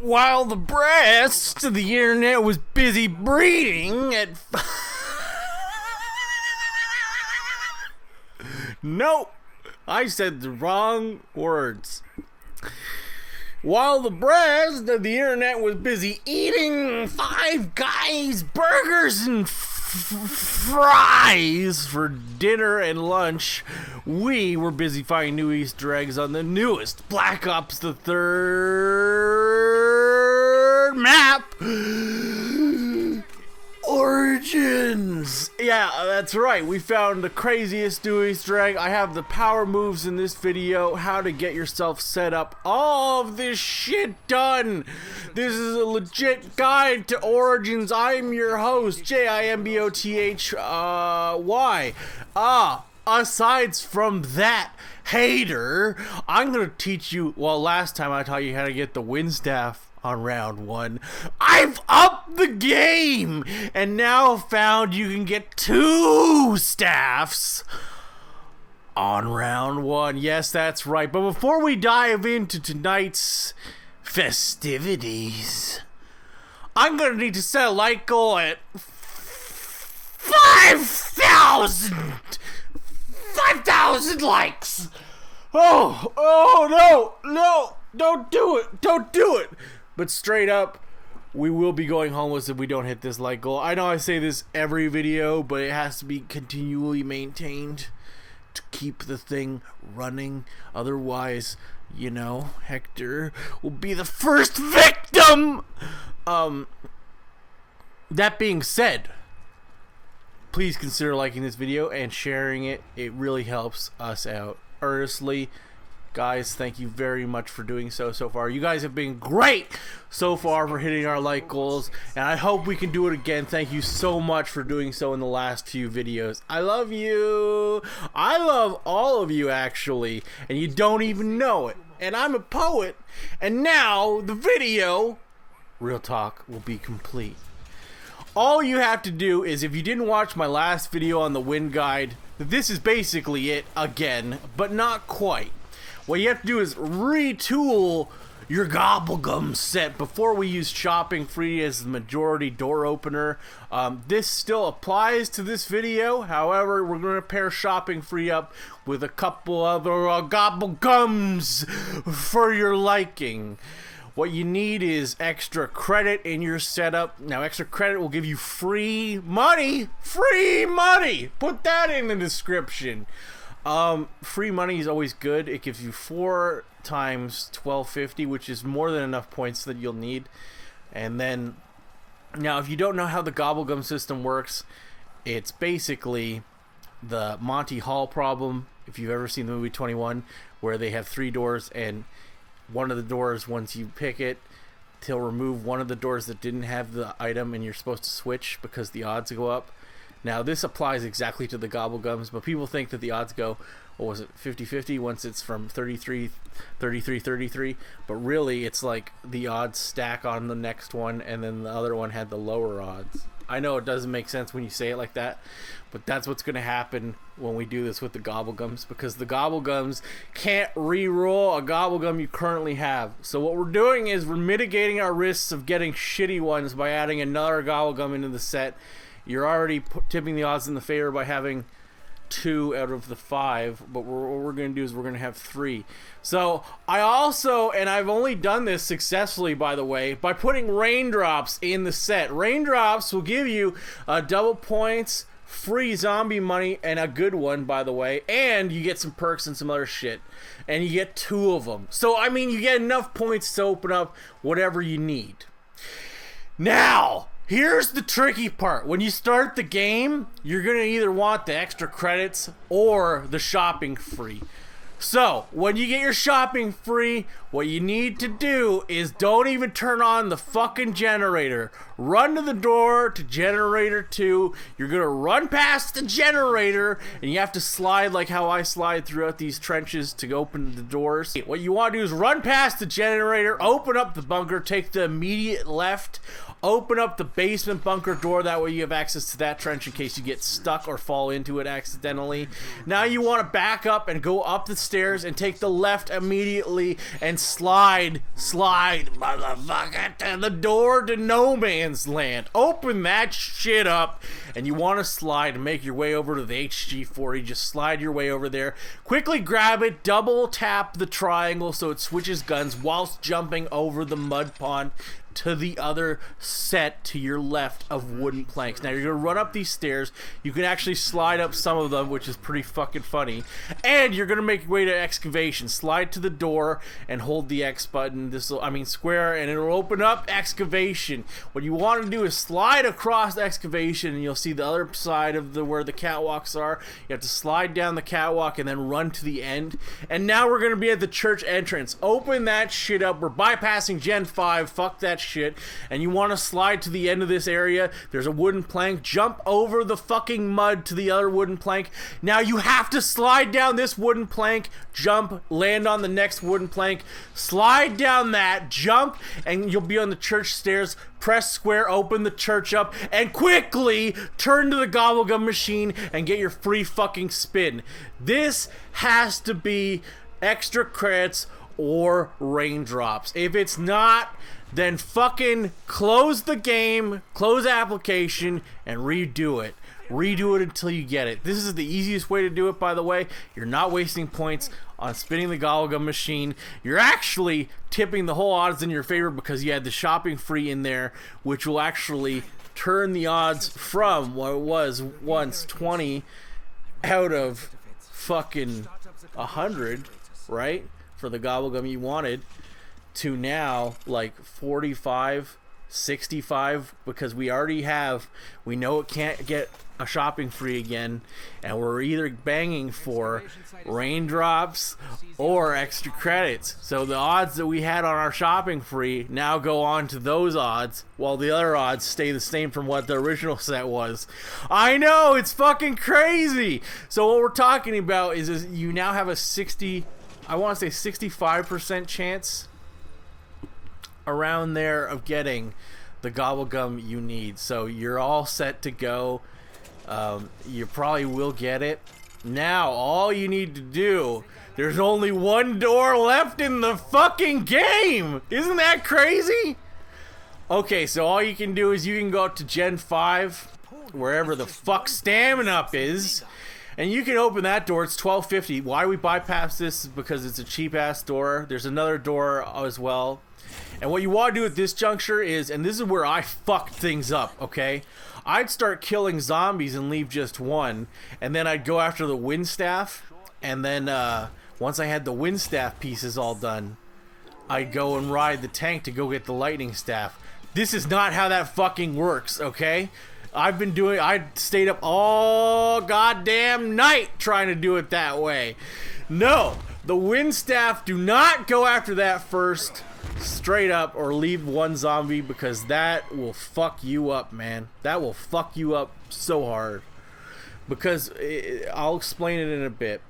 While the rest of the internet was busy breeding at... Nope, I said the wrong words. While the rest of the internet was busy eating Five Guys burgers and fries for dinner and lunch, we were busy finding new Easter eggs on the newest Black Ops the Third map, Origins. Yeah, that's right. We found the craziest new Easter egg. I have the power moves in this video, how to get yourself set up, all of this shit done. This is a legit guide to Origins. I'm your host, Jimbothy. Aside from that hater, I'm gonna teach you, well, last time I taught you how to get the wind staff on round 1. I've upped the game and now found you can get 2 staffs on round 1. Yes, that's right. But before we dive into tonight's festivities, I'm gonna need to set a like goal at 5,000 likes. Oh no, don't do it. But straight up, we will be going homeless if we don't hit this like goal. I know I say this every video, but it has to be continually maintained to keep the thing running. Otherwise, you know, Hector will be the first victim. That being said, please consider liking this video and sharing it. It really helps us out earnestly. Guys, thank you very much for doing so far. You guys have been great so far for hitting our like goals, and I hope we can do it again. Thank you so much for doing so in the last few videos. I love you. I love all of you, actually, and you don't even know it. And I'm a poet, and now the video, real talk, will be complete. All you have to do is, if you didn't watch my last video on the wind guide, this is basically it again, but not quite. What you have to do is retool your Gobblegum set before we use Shopping Free as the majority door opener. This still applies to this video. However, we're going to pair Shopping Free up with a couple other Gobblegums for your liking. What you need is extra credit in your setup. Now, extra credit will give you free money. Free money! Put that in the description. Free money is always good. It gives you 4 times 1250, which is more than enough points that you'll need. And then, now if you don't know how the Gobblegum system works, it's basically the Monty Hall problem, if you've ever seen the movie 21, where they have 3 doors, and one of the doors, once you pick it, he'll remove one of the doors that didn't have the item, and you're supposed to switch because the odds go up. Now, this applies exactly to the Gobblegums, but people think that the odds go, what was it, 50-50 once it's from 33-33, but really it's like the odds stack on the next one, and then the other one had the lower odds. I know it doesn't make sense when you say it like that, but that's what's going to happen when we do this with the Gobblegums, because the Gobblegums can't re-roll a Gobblegum you currently have. So what we're doing is we're mitigating our risks of getting shitty ones by adding another Gobblegum into the set. You're already tipping the odds in the favor by having 2 out of the 5, but what we're going to do is we're going to have 3. So I also, and I've only done this successfully, by the way, by putting raindrops in the set. Raindrops will give you double points, free zombie money, and a good one, by the way, and you get some perks and some other shit, and you get 2 of them. So I mean, you get enough points to open up whatever you need. Now, here's the tricky part. When you start the game, you're going to either want the extra credits or the shopping free. So, when you get your shopping free, what you need to do is don't even turn on the fucking generator. Run to the door to generator 2. You're going to run past the generator, and you have to slide like how I slide throughout these trenches to open the doors. What you want to do is run past the generator, open up the bunker, take the immediate left, open up the basement bunker door. That way you have access to that trench in case you get stuck or fall into it accidentally. Now you want to back up and go up the stairs and take the left immediately and slide, motherfucker, to the door to no man's land. Open that shit up, and you want to slide and make your way over to the HG40. Just slide your way over there. Quickly grab it, double tap the triangle so it switches guns whilst jumping over the mud pond to the other set to your left of wooden planks. Now you're gonna run up these stairs. You can actually slide up some of them, which is pretty fucking funny. And you're gonna make your way to excavation. Slide to the door and hold the X button. Square, and it'll open up excavation. What you want to do is slide across excavation, and you'll see the other side of where the catwalks are. You have to slide down the catwalk and then run to the end. And now we're gonna be at the church entrance. Open that shit up. We're bypassing Gen 5. Fuck that shit. And you want to slide to the end of this area. There's a wooden plank. Jump over the fucking mud to the other wooden plank. Now you have to slide down this wooden plank, jump, land on the next wooden plank, slide down that, jump, and you'll be on the church stairs. Press square, open the church up, and quickly turn to the gobblegum machine and get your free fucking spin. This has to be extra credits or raindrops. If it's not, then fucking close the game, close application, and redo it. Redo it until you get it. This is the easiest way to do it, by the way. You're not wasting points on spinning the gobblegum machine. You're actually tipping the whole odds in your favor because you had the shopping free in there, which will actually turn the odds from what it was once 20 out of fucking 100, right? For the gobblegum you wanted, to now like 45, 65, because we know it can't get a shopping free again, and we're either banging for raindrops or extra credits. So the odds that we had on our shopping free now go on to those odds, while the other odds stay the same from what the original set was. I know, it's fucking crazy. So what we're talking about is you now have a 65% chance around there of getting the gobblegum you need. So you're all set to go. You probably will get it. Now all you need to do, there's only one door left in the fucking game. Isn't that crazy? Okay, so all you can do is you can go up to Gen 5, wherever the fuck Stamina Up is, and you can open that door. It's $12.50. Why we bypass this is because it's a cheap ass door. There's another door as well. And what you want to do at this juncture is, and this is where I fucked things up, okay? I'd start killing zombies and leave just one, and then I'd go after the wind staff, and then once I had the wind staff pieces all done, I'd go and ride the tank to go get the lightning staff. This is not how that fucking works, okay? I stayed up all goddamn night trying to do it that way. No, the wind staff, do not go after that first, straight up, or leave one zombie, because that will fuck you up, man. That will fuck you up so hard. Because I'll explain it in a bit.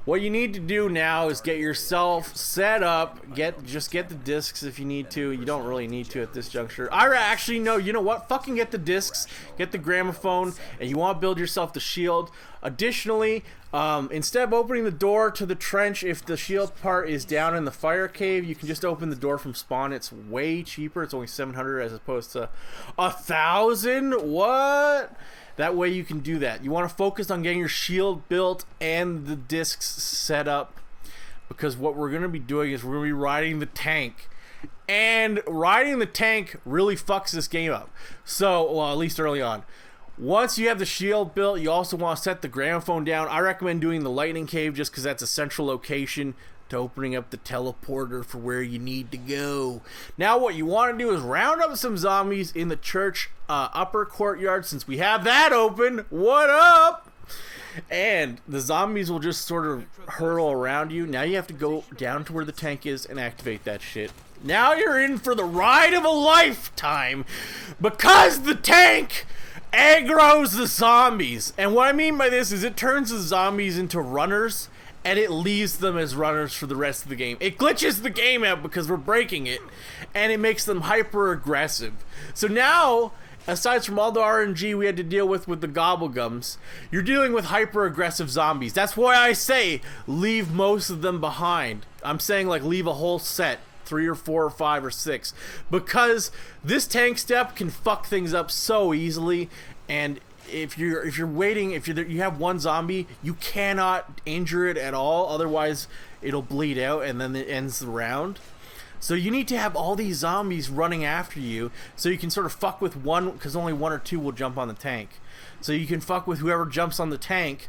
What you need to do now is get yourself set up. Just get the discs if you need to. You don't really need to at this juncture. I actually know. You know what? Fucking get the discs. Get the gramophone, and you want to build yourself the shield. Additionally, instead of opening the door to the trench, if the shield part is down in the fire cave, you can just open the door from spawn. It's way cheaper. It's only 700 as opposed to 1,000. What? That way you can do that. You want to focus on getting your shield built and the discs set up, because what we're going to be doing is we're going to be riding the tank. And riding the tank really fucks this game up. So, well, at least early on. Once you have the shield built, you also want to set the gramophone down. I recommend doing the lightning cave just because that's a central location to opening up the teleporter for where you need to go. Now what you want to do is round up some zombies in the church upper courtyard, since we have that open. What up? And the zombies will just sort of hurl around you. Now you have to go down to where the tank is and activate that shit. Now you're in for the ride of a lifetime, because the tank aggroes the zombies. And what I mean by this is it turns the zombies into runners, and it leaves them as runners for the rest of the game. It glitches the game out because we're breaking it, and it makes them hyper aggressive. So now aside from all the RNG we had to deal with the gobblegums, you're dealing with hyper-aggressive zombies. That's why I say leave most of them behind. I'm saying like leave a whole set, 3 or 4 or 5 or 6, because this tank step can fuck things up so easily. And if you have one zombie, you cannot injure it at all, otherwise it'll bleed out and then it ends the round. So you need to have all these zombies running after you so you can sort of fuck with one, because only 1 or 2 will jump on the tank. So you can fuck with whoever jumps on the tank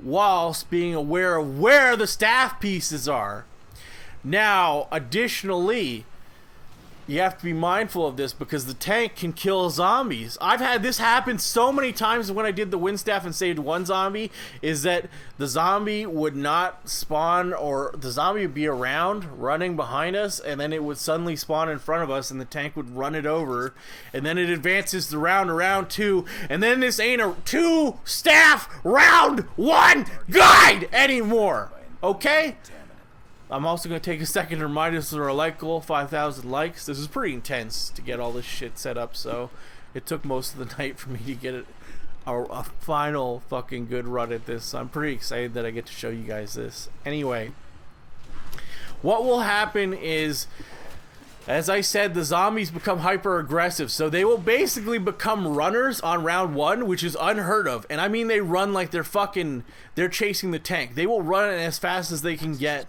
whilst being aware of where the staff pieces are. Now, additionally, you have to be mindful of this because the tank can kill zombies. I've had this happen so many times when I did the wind staff and saved one zombie, is that the zombie would not spawn, or the zombie would be around running behind us, and then it would suddenly spawn in front of us and the tank would run it over, and then it advances the round to round 2, and then this ain't a 2 staff round 1 guide anymore. Okay? I'm also going to take a second to remind us of our like goal, 5,000 likes. This is pretty intense to get all this shit set up, so it took most of the night for me to get a final fucking good run at this. So I'm pretty excited that I get to show you guys this. Anyway, what will happen is, as I said, the zombies become hyper aggressive, so they will basically become runners on round 1, which is unheard of. And I mean, they run like they're chasing the tank. They will run as fast as they can get.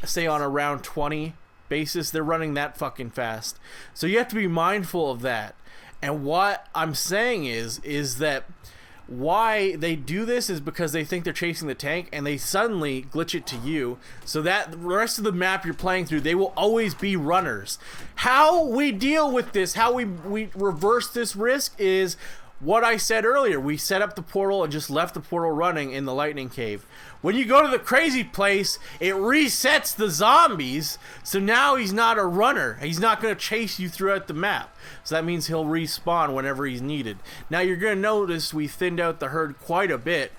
Say on a round 20 basis, they're running that fucking fast. So you have to be mindful of that. And what I'm saying is that why they do this is because they think they're chasing the tank and they suddenly glitch it to you, so that the rest of the map you're playing through, they will always be runners. How we deal with this, how we reverse this risk, is what I said earlier. We set up the portal and just left the portal running in the lightning cave. When you go to the crazy place, it resets the zombies, so now he's not a runner. He's not going to chase you throughout the map. So that means he'll respawn whenever he's needed. Now you're going to notice we thinned out the herd quite a bit,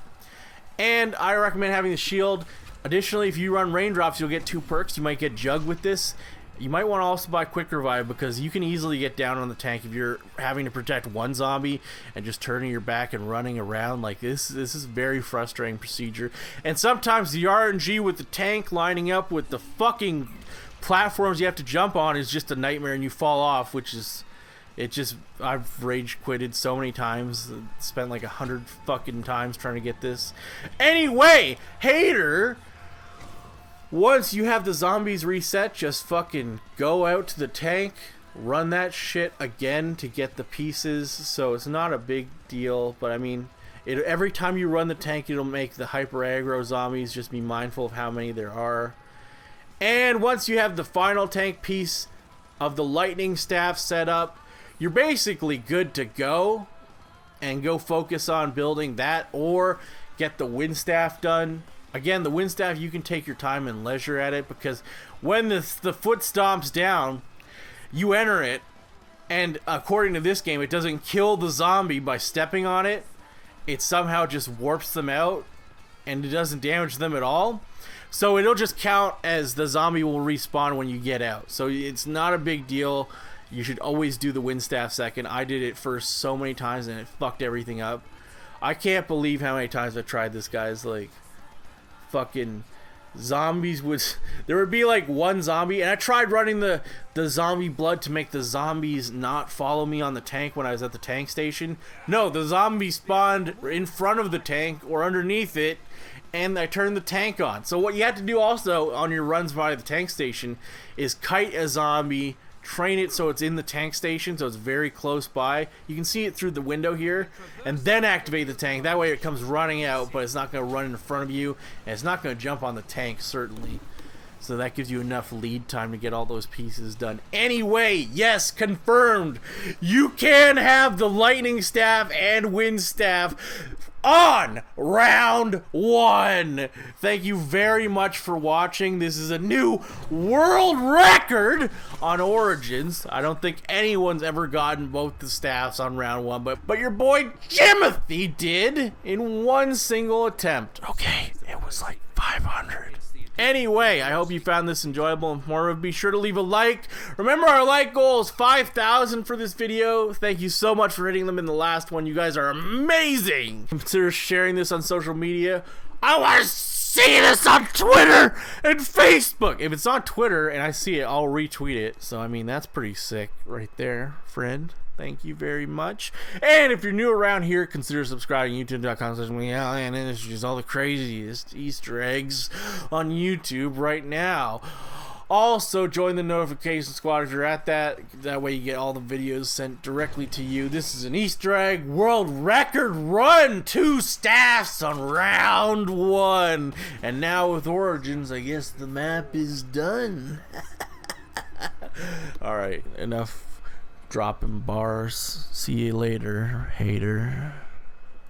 and I recommend having the shield. Additionally, if you run raindrops, you'll get 2 perks. You might get Jug with this. You might want to also buy Quick Revive, because you can easily get down on the tank if you're having to protect one zombie and just turning your back and running around like this. This is a very frustrating procedure. And sometimes the RNG with the tank lining up with the fucking platforms you have to jump on is just a nightmare, and you fall off, which is... I've rage quitted so many times, spent like 100 fucking times trying to get this. Anyway, hater... Once you have the zombies reset, just fucking go out to the tank, run that shit again to get the pieces. So it's not a big deal, but I mean, every time you run the tank, it'll make the hyper aggro zombies. Just be mindful of how many there are. And once you have the final tank piece of the lightning staff set up, you're basically good to go, and go focus on building that, or get the wind staff done. Again, the wind staff, you can take your time and leisure at it, because when the foot stomps down, you enter it, and according to this game, it doesn't kill the zombie by stepping on it. It somehow just warps them out, and it doesn't damage them at all. So it'll just count as the zombie will respawn when you get out. So it's not a big deal. You should always do the wind staff second. I did it first so many times, and it fucked everything up. I can't believe how many times I've tried this, guys. Like... fucking zombies there would be like one zombie, and I tried running the zombie blood to make the zombies not follow me on the tank when I was at the tank station. No, the zombie spawned in front of the tank or underneath it, and I turned the tank on. So what you have to do also on your runs by the tank station is kite a zombie, train it so it's in the tank station, so it's very close by. You can see it through the window here, and then activate the tank. That way it comes running out, but it's not going to run in front of you, and it's not going to jump on the tank, certainly. So that gives you enough lead time to get all those pieces done. Anyway, yes, confirmed. You can have the lightning staff and wind staff on round 1. Thank you very much for watching. This is a new world record on Origins. I don't think anyone's ever gotten both the staffs on round 1, but your boy Jimbothy did in one single attempt. Okay, it was like 500. Anyway, I hope you found this enjoyable and informative. Be sure to leave a like. Remember, our like goal is 5,000 for this video. Thank you so much for hitting them in the last one. You guys are amazing. Consider sharing this on social media. I want to see this on Twitter and Facebook. If it's on Twitter and I see it, I'll retweet it. So, I mean, that's pretty sick right there, friend. Thank you very much. And if you're new around here, consider subscribing. YouTube.com/and there's just all the craziest Easter eggs on YouTube right now. Also, join the notification squad if you're at that. That way you get all the videos sent directly to you. This is an Easter egg world record run. 2 staffs on round 1. And now with Origins, I guess the map is done. Alright, enough dropping bars. See you later, hater.